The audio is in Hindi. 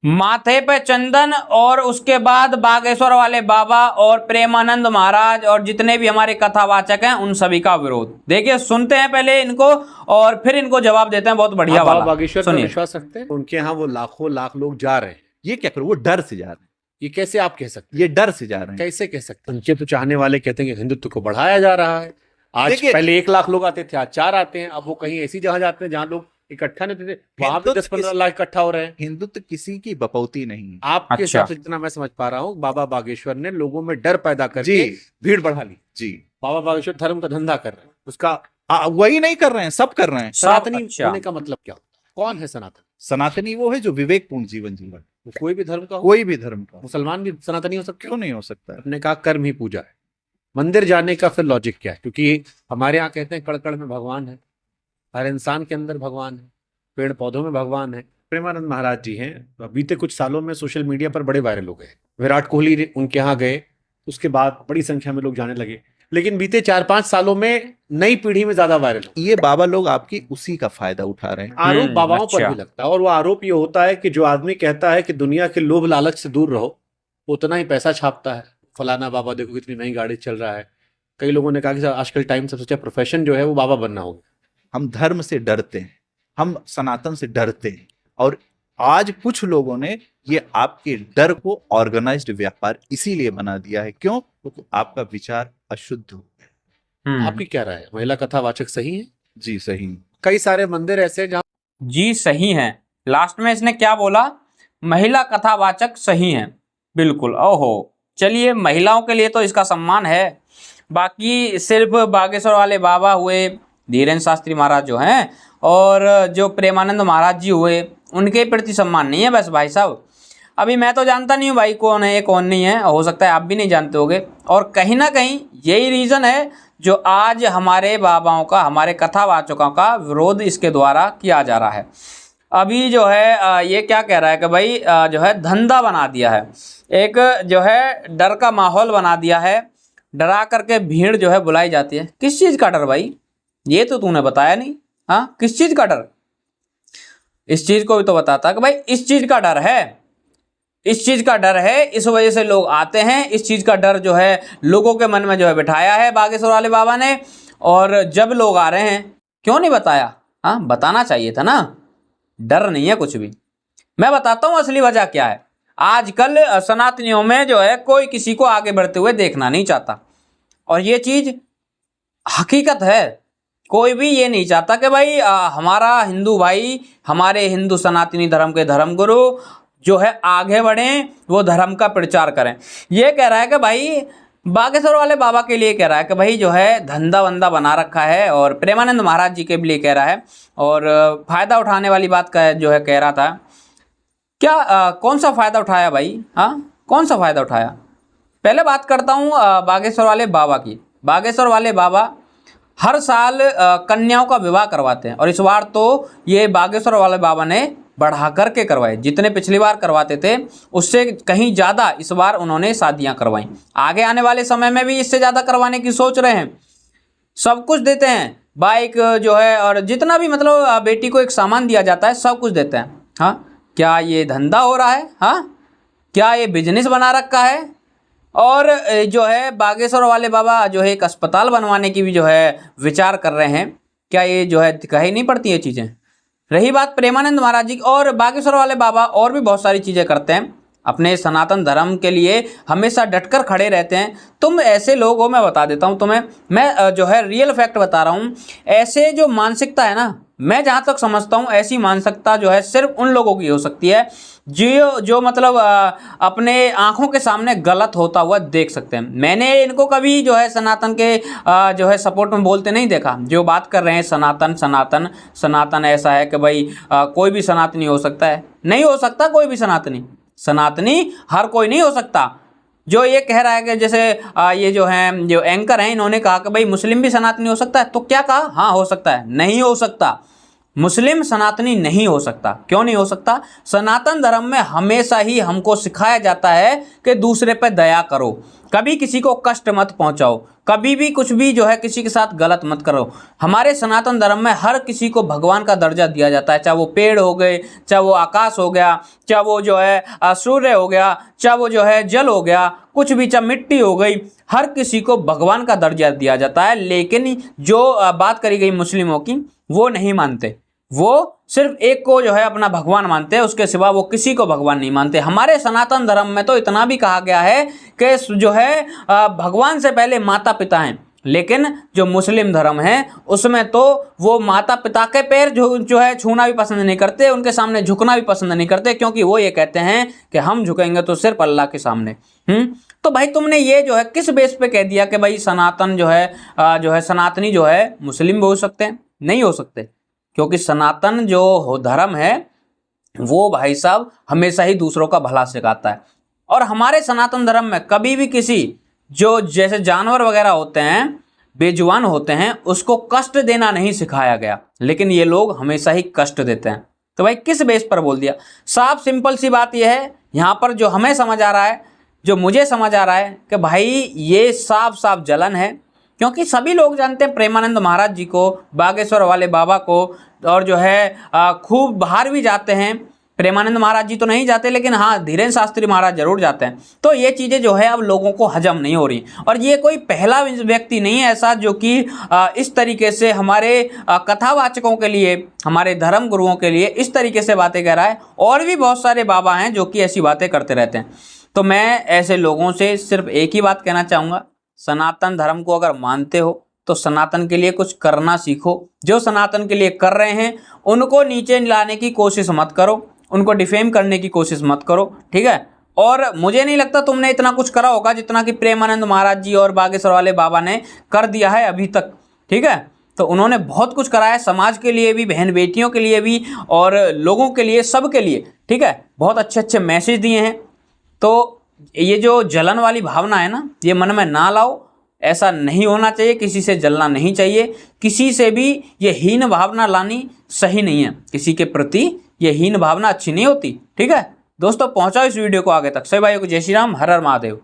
माथे पे चंदन और उसके बाद बागेश्वर वाले बाबा और प्रेमानंद महाराज और जितने भी हमारे कथावाचक हैं उन सभी का विरोध। देखिए सुनते हैं पहले इनको और फिर इनको जवाब देते हैं। बहुत बढ़िया वाला बागेश्वर पर सुनिए। विश्वास रखते हैं? उनके यहाँ वो लाखों लाख लोग जा रहे हैं, ये क्या करो, वो डर से जा रहे हैं। ये कैसे आप कह सकते हैं? ये डर से जा रहे हैं। कैसे कह सकते हैं? उनके तो चाहने वाले कहते हैं कि हिंदुत्व को बढ़ाया जा रहा है। आज पहले 1 लाख लोग आते थे, आज 4 आते हैं। अब वो कहीं ऐसी जगह जाते हैं जहां लोग इकट्ठा नहीं थे, वहां पे 10-15 लाख इकट्ठा हो रहे हैं। हिंदुत्व किसी की बपौती नहीं है। आपके हिसाब से जितना मैं समझ पा रहा हूँ, बाबा बागेश्वर ने लोगों में डर पैदा करके भीड़ बढ़ा ली। जी, बाबा बागेश्वर धर्म का धंधा कर रहे हैं, उसका वही नहीं कर रहे हैं, सब कर रहे हैं। सनातनी होने का मतलब क्या होता है? कौन है सनातन? सनातनी वो है जो विवेकपूर्ण जीवन जीवन, कोई भी धर्म का, कोई भी धर्म का। मुसलमान भी सनातनी हो सकते? क्यों नहीं हो सकता? अपने कहा कर्म ही पूजा है। मंदिर जाने का फिर लॉजिक क्या है? क्योंकि हमारे यहाँ कहते हैं कड़ में भगवान है, हर इंसान के अंदर भगवान है, पेड़ पौधों में भगवान है। प्रेमानंद महाराज जी हैं, बीते कुछ सालों में सोशल मीडिया पर बड़े वायरल हो गए। विराट कोहली उनके यहाँ गए, उसके बाद बड़ी संख्या में लोग जाने लगे, लेकिन बीते 4-5 सालों में नई पीढ़ी में ज्यादा वायरल हो। ये बाबा लोग आपकी उसी का फायदा उठा रहे हैं। आरोप बाबाओं पर भी लगता है, और वो आरोप ये होता है कि जो आदमी कहता है कि दुनिया के लोभ लालच से दूर रहो, उतना ही पैसा छापता है। फलाना बाबा देखो कितनी नई गाड़ी चल रहा है। कई लोगों ने कहा कि आजकल टाइम सबसे अच्छा प्रोफेशन जो है वो बाबा बनना होगा। हम धर्म से डरते हैं, हम सनातन से डरते हैं, और आज कुछ लोगों ने ये आपके डर को ऑर्गेनाइज्ड व्यापार इसीलिए बना दिया है। क्यों? तो आपका विचार अशुद्ध हो गया। आपकी क्या राय है? महिला कथावाचक सही है? जी सही। कई सारे मंदिर ऐसे जहाँ जी सही हैं। लास्ट में इसने क्या बोला? महिला कथावाचक सही हैं। बिल्कुल। ओहो, चलिए महिलाओं के लिए तो इसका सम्मान है, बाकी सिर्फ बागेश्वर वाले बाबा हुए, धीरेन्द्र शास्त्री महाराज जो हैं, और जो प्रेमानंद महाराज जी हुए, उनके प्रति सम्मान नहीं है बस भाई साहब। अभी मैं तो जानता नहीं हूँ भाई कौन है कौन नहीं है, हो सकता है आप भी नहीं जानते होगे। और कहीं ना कहीं यही रीज़न है जो आज हमारे बाबाओं का, हमारे कथावाचकों का विरोध इसके द्वारा किया जा रहा है। अभी जो है ये क्या कह रहा है कि भाई जो है धंधा बना दिया है, एक जो है डर का माहौल बना दिया है, डरा करके भीड़ जो है बुलाई जाती है। किस चीज़ का डर भाई? ये तो तूने बताया नहीं। हाँ, किस चीज़ का डर? इस चीज़ को भी तो बताता कि भाई इस चीज़ का डर है, इस चीज़ का डर है, इस वजह से लोग आते हैं। इस चीज़ का डर जो है लोगों के मन में जो है बिठाया है बागेश्वर वाले बाबा ने। और जब लोग आ रहे हैं, क्यों नहीं बताया? हाँ, बताना चाहिए था ना। डर नहीं है कुछ भी। मैं बताता हूँ असली वजह क्या है। आजकल सनातनियों में जो है कोई किसी को आगे बढ़ते हुए देखना नहीं चाहता, और ये चीज़ हकीकत है। कोई भी ये नहीं चाहता कि भाई हमारा हिंदू भाई, हमारे हिंदू सनातनी धर्म के धर्मगुरु जो है आगे बढ़ें, वो धर्म का प्रचार करें। ये कह रहा है कि भाई बागेश्वर वाले बाबा के लिए कह रहा है कि भाई जो है धंधा वंदा बना रखा है, और प्रेमानंद महाराज जी के लिए कह रहा है, और फ़ायदा उठाने वाली बात का जो है कह रहा था। क्या कौन सा फ़ायदा उठाया भाई? हाँ, कौन सा फ़ायदा उठाया? पहले बात करता हूँ बागेश्वर वाले बाबा की। बागेश्वर वाले बाबा हर साल कन्याओं का विवाह करवाते हैं, और इस बार तो ये बागेश्वर वाले बाबा ने बढ़ा करके करवाए। जितने पिछली बार करवाते थे उससे कहीं ज़्यादा इस बार उन्होंने शादियां करवाई। आगे आने वाले समय में भी इससे ज़्यादा करवाने की सोच रहे हैं। सब कुछ देते हैं, बाइक जो है, और जितना भी मतलब बेटी को एक सामान दिया जाता है सब कुछ देते हैं। हाँ, क्या ये धंधा हो रहा है? हाँ, क्या ये बिजनेस बना रखा है? और जो है बागेश्वर वाले बाबा जो है एक अस्पताल बनवाने की भी जो है विचार कर रहे हैं। क्या ये जो है कहीं नहीं पड़ती ये चीज़ें? रही बात प्रेमानंद महाराज जी और बागेश्वर वाले बाबा, और भी बहुत सारी चीज़ें करते हैं अपने सनातन धर्म के लिए, हमेशा डटकर खड़े रहते हैं। तुम ऐसे लोग हो, मैं बता देता हूँ तुम्हें, मैं जो है रियल फैक्ट बता रहा हूँ। ऐसे जो मानसिकता है ना, मैं जहाँ तक समझता हूँ ऐसी मानसिकता जो है सिर्फ उन लोगों की हो सकती है जो मतलब अपने आंखों के सामने गलत होता हुआ देख सकते हैं। मैंने इनको कभी जो है सनातन के जो है सपोर्ट में बोलते नहीं देखा। जो बात कर रहे हैं सनातन सनातन सनातन, ऐसा है कि भाई कोई भी सनातनी हो सकता है, नहीं हो सकता कोई भी सनातनी हर कोई नहीं हो सकता। जो ये कह रहा है कि जैसे ये जो हैं जो एंकर हैं, इन्होंने कहा कि भाई मुस्लिम भी सनातनी हो सकता है, तो क्या कहा? हाँ हो सकता है। नहीं हो सकता। मुस्लिम सनातनी नहीं हो सकता। क्यों नहीं हो सकता? सनातन धर्म में हमेशा ही हमको सिखाया जाता है कि दूसरे पे दया करो, कभी किसी को कष्ट मत पहुंचाओ, कभी भी कुछ भी जो है किसी के साथ गलत मत करो। हमारे सनातन धर्म में हर किसी को भगवान का दर्जा दिया जाता है, चाहे वो पेड़ हो गए, चाहे वो आकाश हो गया, चाहे वो जो है सूर्य हो गया, चाहे वो जो है जल हो गया, कुछ भी, चाहे मिट्टी हो गई, हर किसी को भगवान का दर्जा दिया जाता है। लेकिन जो बात करी गई मुस्लिमों की, वो नहीं मानते, वो सिर्फ एक को जो है अपना भगवान मानते हैं, उसके सिवा वो किसी को भगवान नहीं मानते। हमारे सनातन धर्म में तो इतना भी कहा गया है कि जो है भगवान से पहले माता पिता हैं, लेकिन जो मुस्लिम धर्म है उसमें तो वो माता पिता के पैर जो है छूना भी पसंद नहीं करते, उनके सामने झुकना भी पसंद नहीं करते, क्योंकि वो ये कहते हैं कि हम झुकेंगे तो सिर्फ अल्लाह के सामने। तो भाई तुमने ये जो है किस बेस पे कह दिया कि भाई सनातन जो है सनातनी जो है मुस्लिम भी हो सकते हैं? नहीं हो सकते, क्योंकि सनातन जो धर्म है वो भाई साहब हमेशा ही दूसरों का भला सिखाता है। और हमारे सनातन धर्म में कभी भी किसी जो जैसे जानवर वगैरह होते हैं, बेजुबान होते हैं, उसको कष्ट देना नहीं सिखाया गया, लेकिन ये लोग हमेशा ही कष्ट देते हैं। तो भाई किस बेस पर बोल दिया? साफ सिंपल सी बात यह है, यहाँ पर जो हमें समझ आ रहा है, जो मुझे समझ आ रहा है कि भाई ये साफ साफ जलन है, क्योंकि सभी लोग जानते हैं प्रेमानंद महाराज जी को, बागेश्वर वाले बाबा को, और जो है खूब बाहर भी जाते हैं। प्रेमानंद महाराज जी तो नहीं जाते, लेकिन हाँ धीरेन्द्र शास्त्री महाराज जरूर जाते हैं। तो ये चीज़ें जो है अब लोगों को हजम नहीं हो रही, और ये कोई पहला व्यक्ति नहीं है ऐसा जो कि इस तरीके से हमारे कथावाचकों के लिए, हमारे धर्म गुरुओं के लिए इस तरीके से बातें कह रहा है। और भी बहुत सारे बाबा हैं जो कि ऐसी बातें करते रहते हैं। तो मैं ऐसे लोगों से सिर्फ एक ही बात कहना चाहूँगा, सनातन धर्म को अगर मानते हो तो सनातन के लिए कुछ करना सीखो। जो सनातन के लिए कर रहे हैं उनको नीचे लाने की कोशिश मत करो, उनको डिफेम करने की कोशिश मत करो, ठीक है। और मुझे नहीं लगता तुमने इतना कुछ करा होगा जितना कि प्रेमानंद महाराज जी और बागेश्वर वाले बाबा ने कर दिया है अभी तक, ठीक है। तो उन्होंने बहुत कुछ करा है, समाज के लिए भी, बहन बेटियों के लिए भी, और लोगों के लिए, सब के लिए, ठीक है। बहुत अच्छे अच्छे मैसेज दिए हैं। तो ये जो जलन वाली भावना है ना, ये मन में ना लाओ, ऐसा नहीं होना चाहिए। किसी से जलना नहीं चाहिए, किसी से भी ये हीन भावना लानी सही नहीं है। किसी के प्रति ये हीन भावना अच्छी नहीं होती, ठीक है। दोस्तों पहुंचाओ इस वीडियो को आगे तक। सभी भाइयों को जय श्री राम, हर हर महादेव।